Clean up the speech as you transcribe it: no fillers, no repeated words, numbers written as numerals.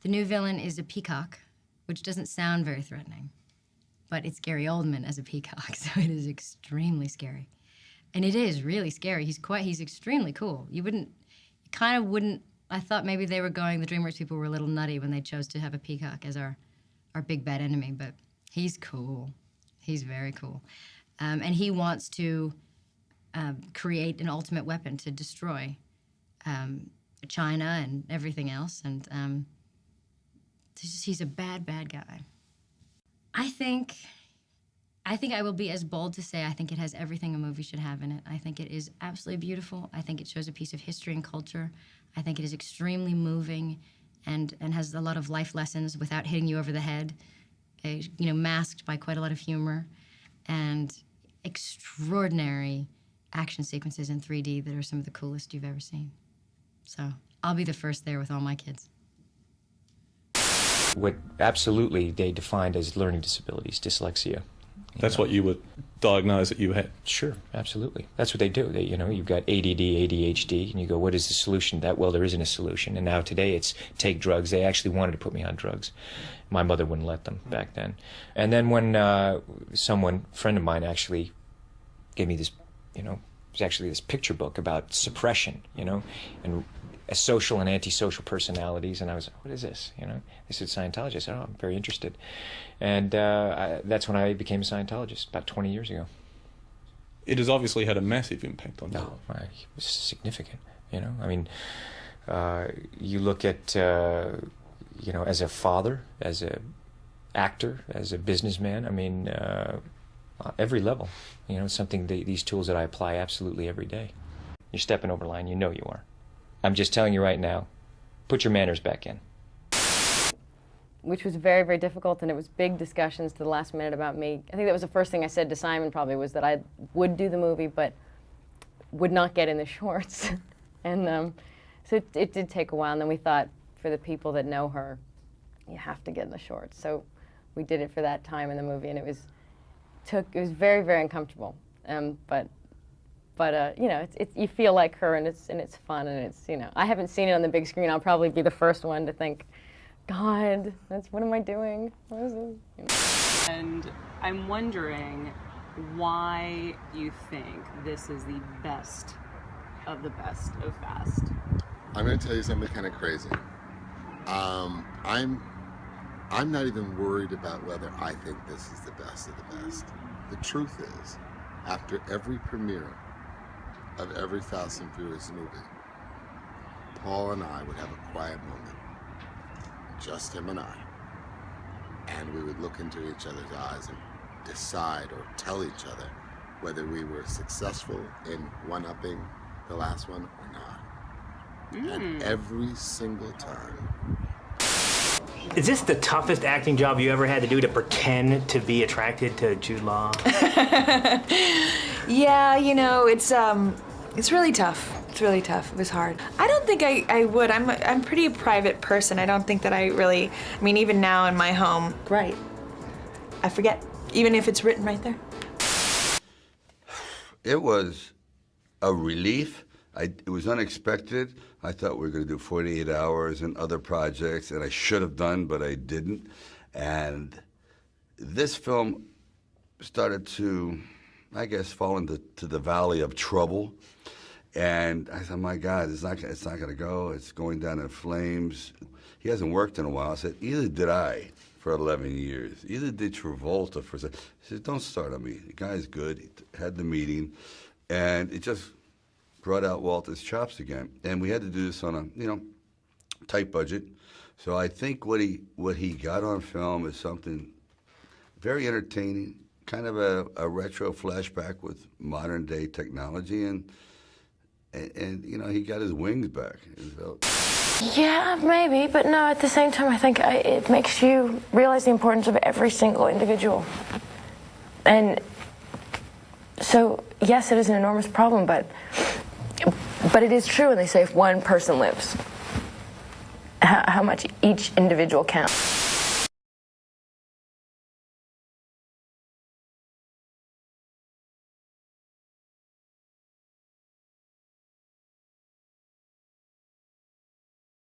The new villain is a peacock, which doesn't sound very threatening, but it's Gary Oldman as a peacock, so it is extremely scary. And it is really scary. He's extremely cool. I thought maybe they were the DreamWorks people were a little nutty when they chose to have a peacock as our big bad enemy, but he's cool. He's very cool. And he wants to create an ultimate weapon to destroy China and everything else, and he's a bad, bad guy. I think I will be as bold to say I think it has everything a movie should have in it. I think it is absolutely beautiful. I think it shows a piece of history and culture. I think it is extremely moving and has a lot of life lessons without hitting you over the head, masked by quite a lot of humor, and extraordinary action sequences in 3D that are some of the coolest you've ever seen. So I'll be the first there with all my kids. What absolutely they defined as learning disabilities, dyslexia. That's what you would diagnose that you had? Sure, absolutely. That's what they do. You've got ADD, ADHD, and you go, what is the solution? Well, there isn't a solution. And now today it's take drugs. They actually wanted to put me on drugs. My mother wouldn't let them back then. And then when a friend of mine actually gave me this, it was actually this picture book about suppression, and social and antisocial personalities, and I was like, what is this? This is Scientology. I said, I'm very interested. And that's when I became a Scientologist, about 20 years ago. It has obviously had a massive impact on you. No, it was significant, you look at, as a father, as a actor, as a businessman, every level, something these tools that I apply absolutely every day. You're stepping over line, you are. I'm just telling you right now, put your manners back in. Which was very, very difficult, and it was big discussions to the last minute about me. I think that was the first thing I said to Simon probably, was that I would do the movie, but would not get in the shorts. And so it did take a while, and then we thought, for the people that know her, you have to get in the shorts. So we did it for that time in the movie, and it was very, very uncomfortable. But you feel like her, and it's fun, and I haven't seen it on the big screen. I'll probably be the first one to think, God, what am I doing? What is it? And I'm wondering why you think this is the best of the best of Fast. I'm going to tell you something kind of crazy. I'm not even worried about whether I think this is the best of the best. The truth is, after every premiere of every Fast and Furious movie, Paul and I would have a quiet moment, just him and I, and we would look into each other's eyes and decide or tell each other whether we were successful in one-upping the last one or not. And every single time. Is this the toughest acting job you ever had to do, to pretend to be attracted to Jude Law? Yeah, it's really tough. It's really tough. It was hard. I don't think I would. I'm pretty a private person. I don't think that I really, even now in my home, right, I forget, even if it's written right there. It was a relief. It was unexpected. I thought we were going to do 48 hours and other projects, and I should have done, but I didn't. And this film started to, I guess, fall into the valley of trouble. And I said, my God, it's not going to go. It's going down in flames. He hasn't worked in a while. I said, either did I for 11 years. Either did Travolta for a second. He said, don't start on me. The guy's good. He had the meeting. And it just brought out Walter's chops again. And we had to do this on a, tight budget. So I think what he got on film is something very entertaining, kind of a retro flashback with modern day technology, and he got his wings back. Yeah, maybe, but no, at the same time, I think it makes you realize the importance of every single individual. And so, yes, it is an enormous problem, but it is true when they say if one person lives, how much each individual counts.